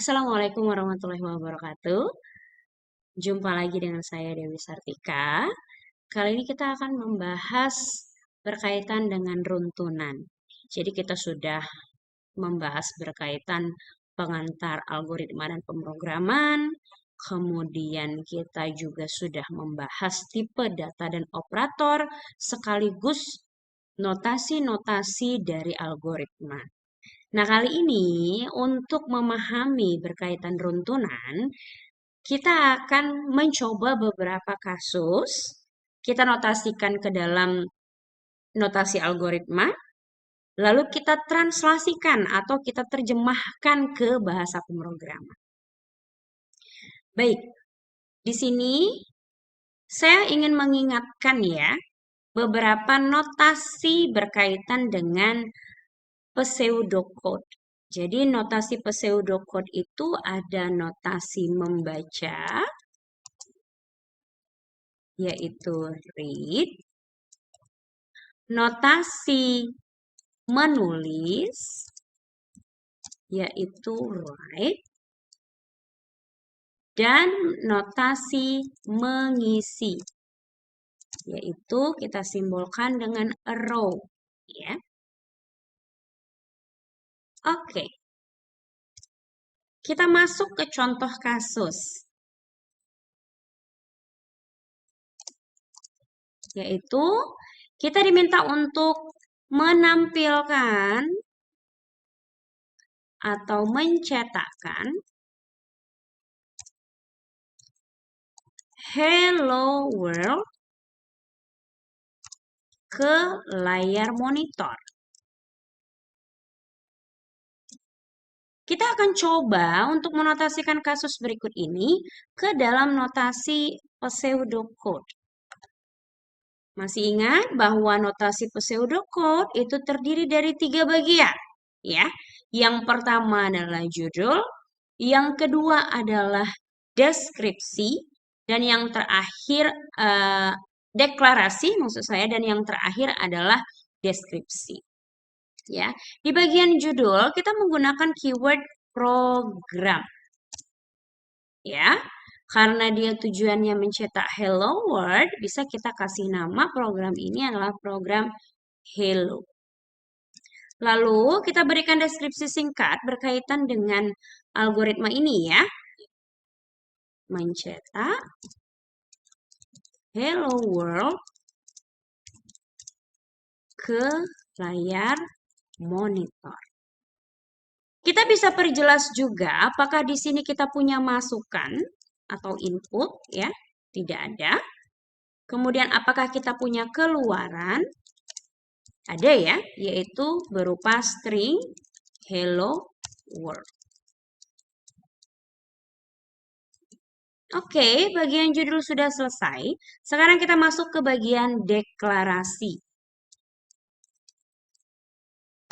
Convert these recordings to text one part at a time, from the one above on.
Assalamualaikum warahmatullahi wabarakatuh. Jumpa lagi dengan saya Dewi Sartika. Kali ini kita akan membahas berkaitan dengan runtunan. Jadi kita sudah membahas berkaitan pengantar algoritma dan pemrograman. Kemudian kita juga sudah membahas tipe data dan operator sekaligus notasi-notasi dari algoritma. Nah, kali ini untuk memahami berkaitan runtunan, kita akan mencoba beberapa kasus. Kita notasikan ke dalam notasi algoritma, lalu kita translasikan atau kita terjemahkan ke bahasa pemrograman. Baik, di sini saya ingin mengingatkan ya, beberapa notasi berkaitan dengan pseudocode. Jadi notasi pseudocode itu ada notasi membaca, yaitu read, notasi menulis, yaitu write, dan notasi mengisi, yaitu kita simbolkan dengan arrow, ya. Oke. Kita masuk ke contoh kasus, yaitu kita diminta untuk menampilkan atau mencetakkan Hello World ke layar monitor. Kita akan coba untuk menotasikan kasus berikut ini ke dalam notasi pseudocode. Masih ingat bahwa notasi pseudocode itu terdiri dari 3 bagian, ya. Yang pertama adalah judul, yang kedua adalah deskripsi, dan yang terakhir deklarasi maksud saya, dan yang terakhir adalah deskripsi. Ya, di bagian judul kita menggunakan keyword program. Ya, karena dia tujuannya mencetak Hello World, bisa kita kasih nama program ini adalah program Hello. Lalu kita berikan deskripsi singkat berkaitan dengan algoritma ini ya. Mencetak Hello World ke layar monitor. Kita bisa perjelas juga apakah di sini kita punya masukan atau input ya, tidak ada. Kemudian apakah kita punya keluaran? Ada ya, yaitu berupa string hello world. Oke, bagian judul sudah selesai. Sekarang kita masuk ke bagian deklarasi.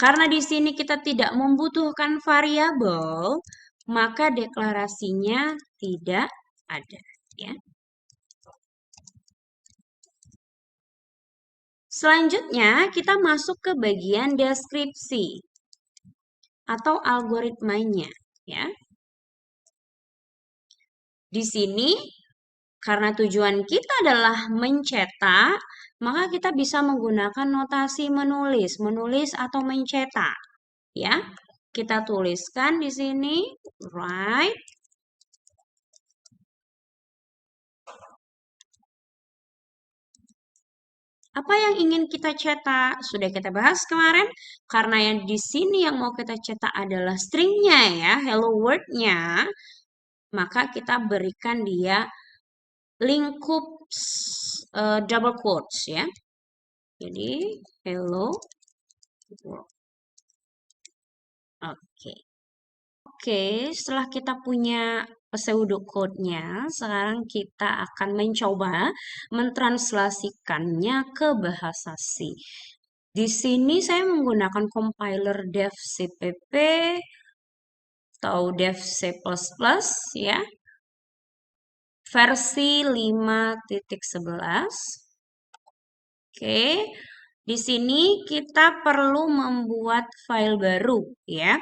Karena di sini kita tidak membutuhkan variabel, maka deklarasinya tidak ada, ya. Selanjutnya, kita masuk ke bagian deskripsi atau algoritmanya, ya. Di sini, karena tujuan kita adalah mencetak, maka kita bisa menggunakan notasi menulis atau mencetak, ya. Kita tuliskan di sini write apa yang ingin kita cetak. Sudah kita bahas kemarin, karena yang di sini yang mau kita cetak adalah stringnya ya, hello world-nya, maka kita berikan dia lingkup double quotes ya. Jadi hello world. Oke, setelah kita punya pseudocode-nya, sekarang kita akan mencoba mentranslasikannya ke bahasa C. Di sini saya menggunakan compiler dev cpp atau dev C++ ya. Versi 5.11. Oke. Di sini kita perlu membuat file baru ya.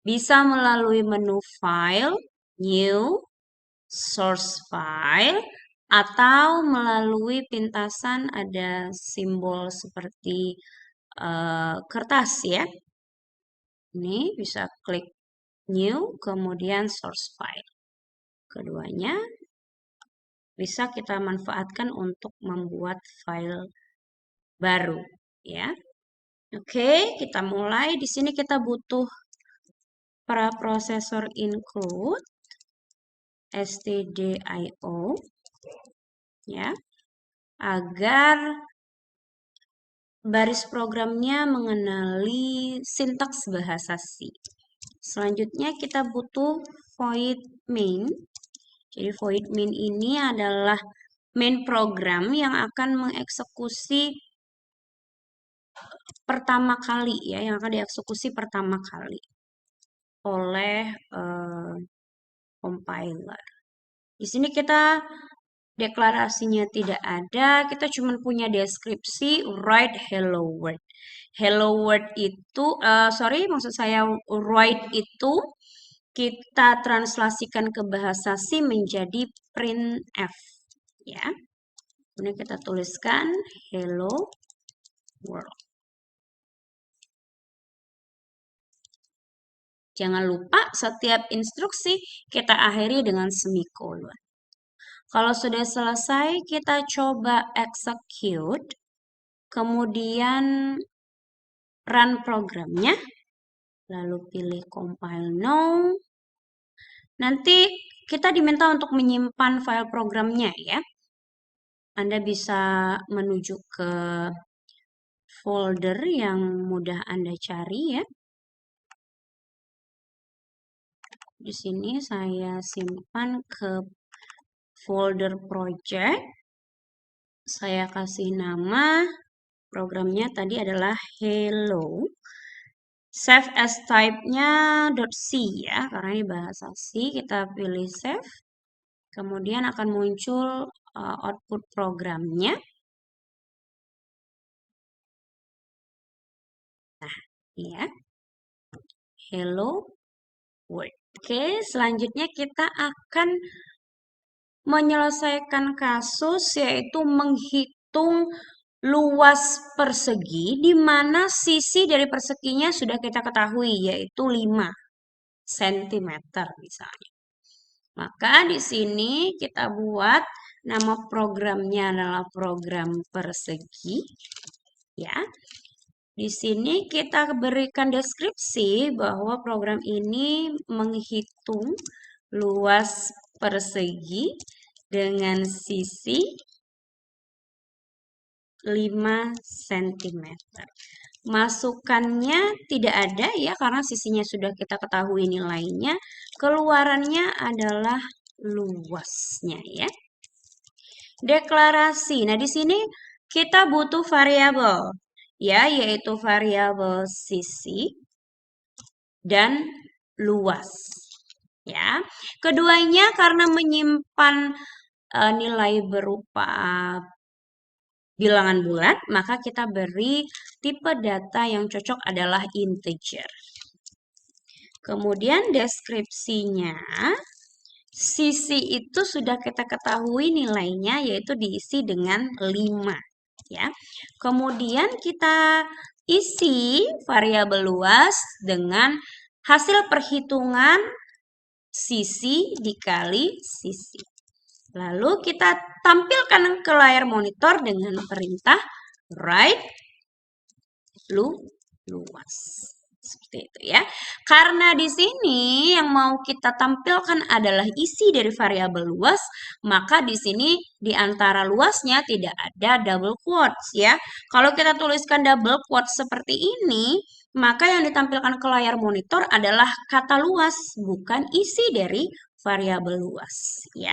Bisa melalui menu File, New, Source File, atau melalui pintasan ada simbol seperti kertas ya. Ini bisa klik New, kemudian Source File. Keduanya bisa kita manfaatkan untuk membuat file baru ya. Oke, kita mulai. Di sini kita butuh preprocessor include stdio ya, agar baris programnya mengenali sintaks bahasa C. Selanjutnya kita butuh void main. Jadi void main ini adalah main program yang akan mengeksekusi pertama kali ya, yang akan dieksekusi pertama kali oleh compiler. Di sini kita deklarasinya tidak ada, kita cuma punya deskripsi write hello world. Hello world itu, maksud saya write itu kita translasikan ke bahasa C menjadi printf ya. Kemudian kita tuliskan hello world. Jangan lupa setiap instruksi kita akhiri dengan semikolon. Kalau sudah selesai, kita coba execute, kemudian run programnya, lalu pilih compile now. Nanti kita diminta untuk menyimpan file programnya ya. Anda bisa menuju ke folder yang mudah Anda cari ya. Di sini saya simpan ke folder project. Saya kasih nama programnya tadi adalah hello. Save as type-nya .c ya, karena ini bahasa C. Kita pilih save. Kemudian akan muncul output programnya. Nah, ya. Hello world. Oke, selanjutnya kita akan menyelesaikan kasus yaitu menghitung luas persegi di mana sisi dari perseginya sudah kita ketahui yaitu 5 cm misalnya. Maka di sini kita buat nama programnya adalah program persegi ya. Di sini kita berikan deskripsi bahwa program ini menghitung luas persegi dengan sisi 5 cm. Masukannya tidak ada ya karena sisinya sudah kita ketahui nilainya. Keluarannya adalah luasnya ya. Deklarasi. Nah, di sini kita butuh variabel ya, yaitu variabel sisi dan luas. Ya. Keduanya karena menyimpan nilai berupa bilangan bulat, maka kita beri tipe data yang cocok adalah integer. Kemudian deskripsinya, sisi itu sudah kita ketahui nilainya yaitu diisi dengan 5 ya. Kemudian kita isi variabel luas dengan hasil perhitungan sisi dikali sisi. Lalu kita tampilkan ke layar monitor dengan perintah write luas. Seperti itu ya. Karena di sini yang mau kita tampilkan adalah isi dari variabel luas, maka di sini di antara luasnya tidak ada double quotes ya. Kalau kita tuliskan double quotes seperti ini, maka yang ditampilkan ke layar monitor adalah kata luas, bukan isi dari variabel luas ya.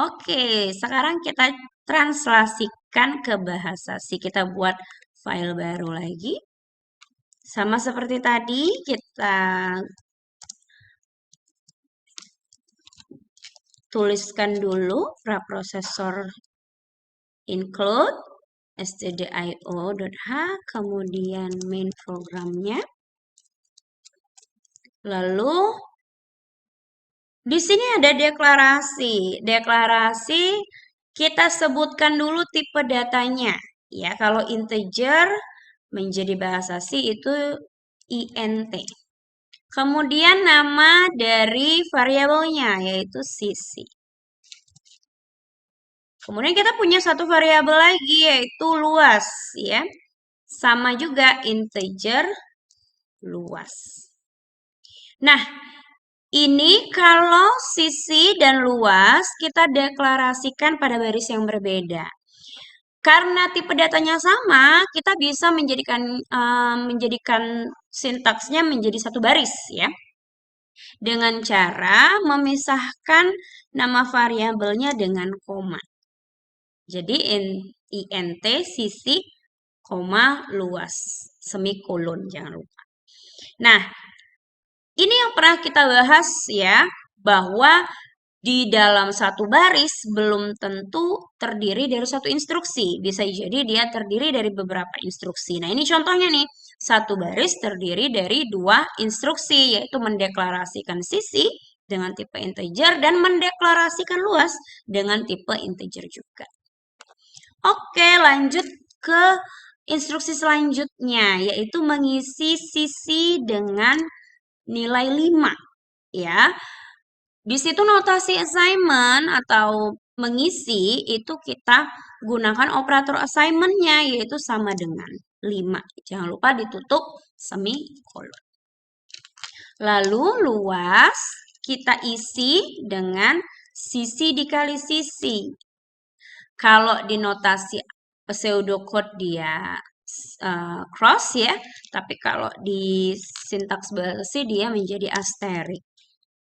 Oke, sekarang kita translasikan ke bahasa C. Kita buat file baru lagi. Sama seperti tadi, kita tuliskan dulu preprocessor include stdio.h, kemudian main programnya. Lalu di sini ada deklarasi. Deklarasi kita sebutkan dulu tipe datanya. Ya, kalau integer menjadi bahasa C itu int. Kemudian nama dari variabelnya yaitu cc. Kemudian kita punya satu variabel lagi yaitu luas ya. Sama juga integer luas. Nah, ini kalau sisi dan luas kita deklarasikan pada baris yang berbeda. Karena tipe datanya sama, kita bisa menjadikan sintaksnya menjadi satu baris ya. Dengan cara memisahkan nama variabelnya dengan koma. Jadi int sisi koma luas semikolon jangan lupa. Nah, ini yang pernah kita bahas ya, bahwa di dalam satu baris belum tentu terdiri dari satu instruksi. Bisa jadi dia terdiri dari beberapa instruksi. Nah, ini contohnya nih. Satu baris terdiri dari dua instruksi, yaitu mendeklarasikan sisi dengan tipe integer dan mendeklarasikan luas dengan tipe integer juga. Oke, lanjut ke instruksi selanjutnya, yaitu mengisi sisi dengan nilai 5. Ya, di situ notasi assignment atau mengisi itu kita gunakan operator assignment-nya yaitu sama dengan 5. Jangan lupa ditutup semikolon. Lalu luas kita isi dengan sisi dikali sisi. Kalau di notasi pseudocode dia cross ya, tapi kalau di sintaks bahasa C dia menjadi asterik.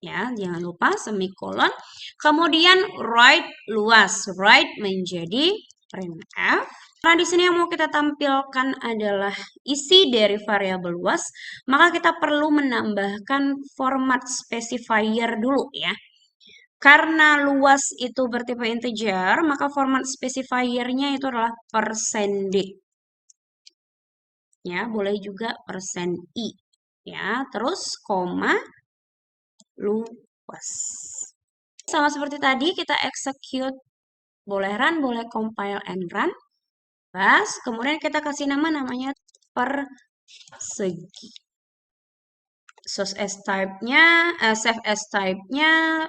Ya, jangan lupa semikolon. Kemudian right luas, right menjadi printf. Karena di sini yang mau kita tampilkan adalah isi dari variabel luas, maka kita perlu menambahkan format specifier dulu ya. Karena luas itu bertipe integer, maka format specifier-nya itu adalah %d. Ya, boleh juga %i. Ya, terus koma luas. Sama seperti tadi kita execute, boleh run, boleh compile and run. Bas, kemudian kita kasih namanya persegi. Source as type-nya, save as type-nya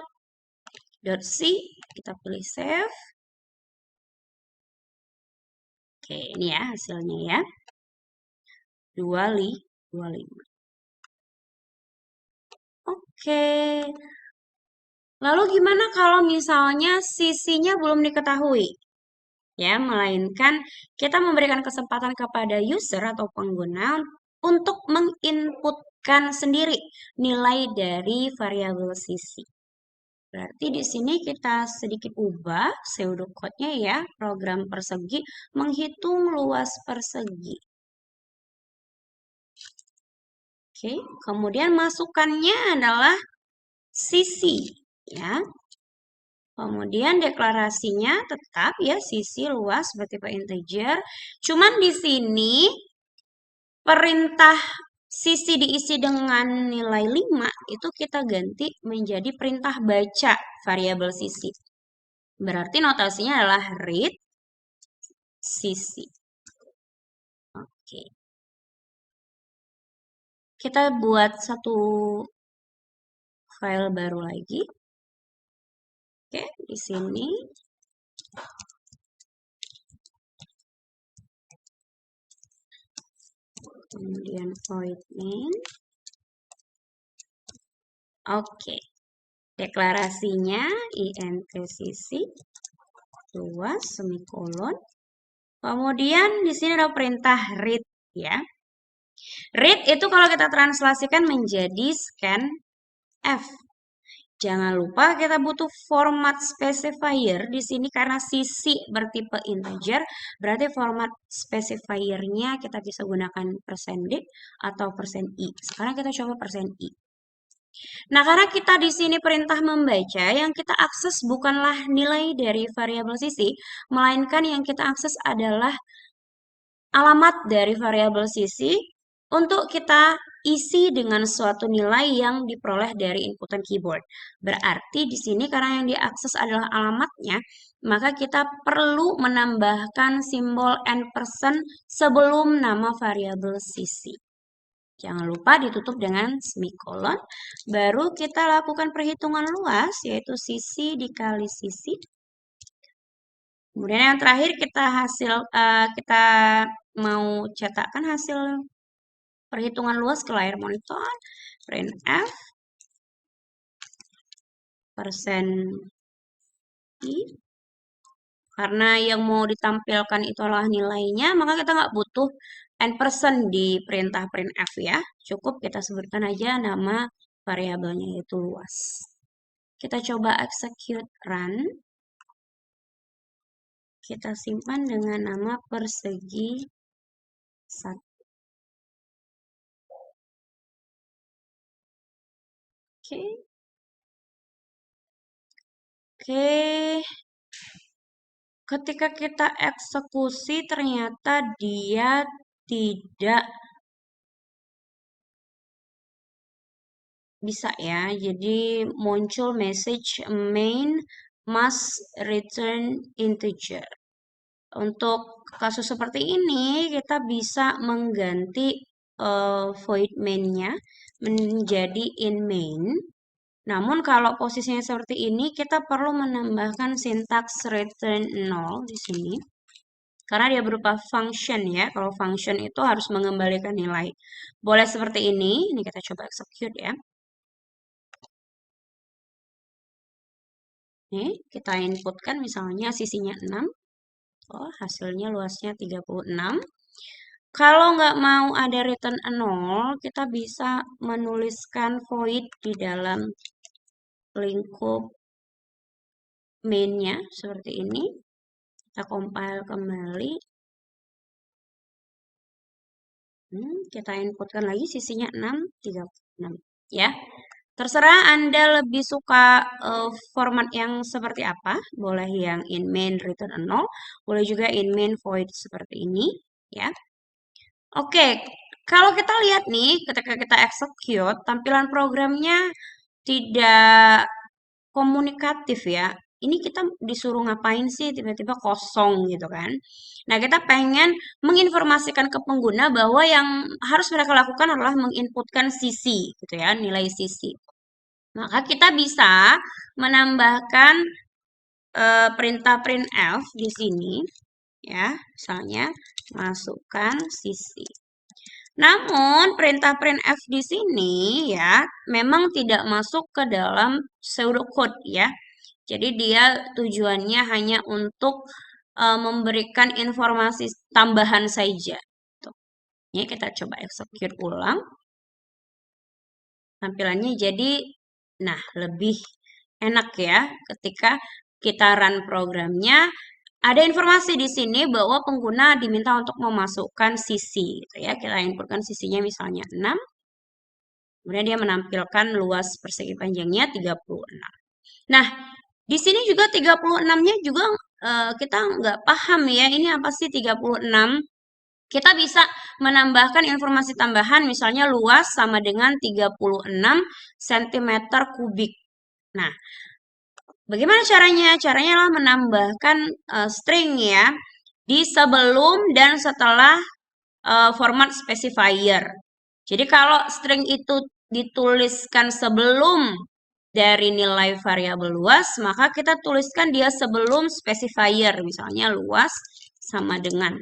.c, kita pilih save. Oke, ini ya hasilnya ya. 25. Oke. Lalu gimana kalau misalnya sisinya belum diketahui? Ya, melainkan kita memberikan kesempatan kepada user atau pengguna untuk menginputkan sendiri nilai dari variabel sisi. Berarti di sini kita sedikit ubah pseudocode-nya ya, program persegi menghitung luas persegi. Oke, kemudian masukannya adalah sisi ya. Kemudian deklarasinya tetap ya sisi luas bertipe integer. Cuman di sini perintah sisi diisi dengan nilai 5 itu kita ganti menjadi perintah baca variabel sisi. Berarti notasinya adalah read sisi. Oke. Kita buat satu file baru lagi. Oke, di sini kemudian void main. Oke. Deklarasinya int sisi luas semikolon. Kemudian di sini ada perintah read ya. Read itu kalau kita translasikan menjadi scanf. Jangan lupa kita butuh format specifier di sini karena sisi bertipe integer, berarti format specifier-nya kita bisa gunakan %d atau %i. Sekarang kita coba %i. Nah, karena kita di sini perintah membaca, yang kita akses bukanlah nilai dari variabel sisi, melainkan yang kita akses adalah alamat dari variabel sisi untuk kita isi dengan suatu nilai yang diperoleh dari inputan keyboard. Berarti di sini karena yang diakses adalah alamatnya, maka kita perlu menambahkan simbol ampersand sebelum nama variabel sisi. Jangan lupa ditutup dengan semikolon. Baru kita lakukan perhitungan luas, yaitu sisi dikali sisi. Kemudian yang terakhir kita mau cetakkan hasil perhitungan luas ke layar monitor. Printf persen i. Karena yang mau ditampilkan itu adalah nilainya, maka kita nggak butuh ampersand di perintah printf ya. Cukup kita sebutkan aja nama variabelnya yaitu luas. Kita coba execute run. Kita simpan dengan nama persegi 1. Oke. Ketika kita eksekusi ternyata dia tidak bisa ya. Jadi muncul message main must return integer. Untuk kasus seperti ini kita bisa mengganti void main-nya menjadi in main. Namun kalau posisinya seperti ini kita perlu menambahkan sintaks return 0 di sini. Karena dia berupa function ya. Kalau function itu harus mengembalikan nilai. Boleh seperti ini. Ini kita coba execute ya. Nih, kita inputkan misalnya sisinya 6. Oh, hasilnya luasnya 36. Kalau nggak mau ada return 0, kita bisa menuliskan void di dalam lingkup main-nya seperti ini. Kita compile kembali. Kita inputkan lagi sisinya 6, 36. Ya. Terserah Anda lebih suka format yang seperti apa. Boleh yang in main return 0, boleh juga in main void seperti ini, ya. Oke, kalau kita lihat nih, ketika kita execute, tampilan programnya tidak komunikatif ya. Ini kita disuruh ngapain sih tiba-tiba kosong gitu kan. Nah, kita pengen menginformasikan ke pengguna bahwa yang harus mereka lakukan adalah menginputkan sisi gitu ya, nilai sisi. Maka kita bisa menambahkan perintah printf di sini ya, misalnya masukkan sisi. Namun perintah printf di sini ya memang tidak masuk ke dalam pseudocode ya. Jadi dia tujuannya hanya untuk memberikan informasi tambahan saja. Tuh. Ini kita coba execute ulang. Tampilannya jadi nah lebih enak ya ketika kita run programnya. Ada informasi di sini bahwa pengguna diminta untuk memasukkan sisi gitu ya. Kita inputkan sisinya misalnya 6. Kemudian dia menampilkan luas persegi panjangnya 36. Nah, di sini juga 36-nya juga kita nggak paham ya, ini apa sih 36? Kita bisa menambahkan informasi tambahan, misalnya luas sama dengan 36 cm kubik. Nah, bagaimana caranya? Caranya adalah menambahkan string ya, di sebelum dan setelah format specifier. Jadi kalau string itu dituliskan sebelum dari nilai variabel luas, maka kita tuliskan dia sebelum specifier, misalnya luas sama dengan.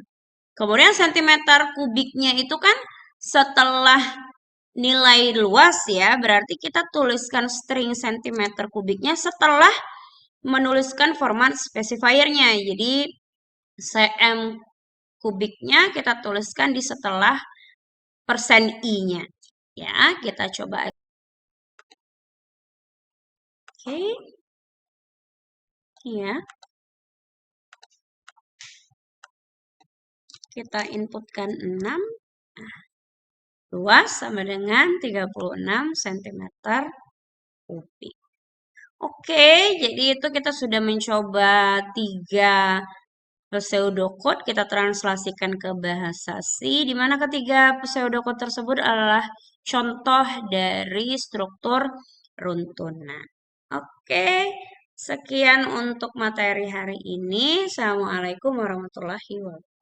Kemudian centimeter kubiknya itu kan setelah nilai luas ya, berarti kita tuliskan string centimeter kubiknya setelah menuliskan format specifiernya. Jadi cm kubiknya kita tuliskan di setelah persen i-nya. Ya, kita coba. Oke. Ya. Kita inputkan 6. Nah, luas sama dengan 36 cm kubik. Oke, jadi itu kita sudah mencoba 3 pseudocode kita translasikan ke bahasa C, di mana ketiga pseudocode tersebut adalah contoh dari struktur runtunan. Oke, sekian untuk materi hari ini. Assalamualaikum warahmatullahi wabarakatuh.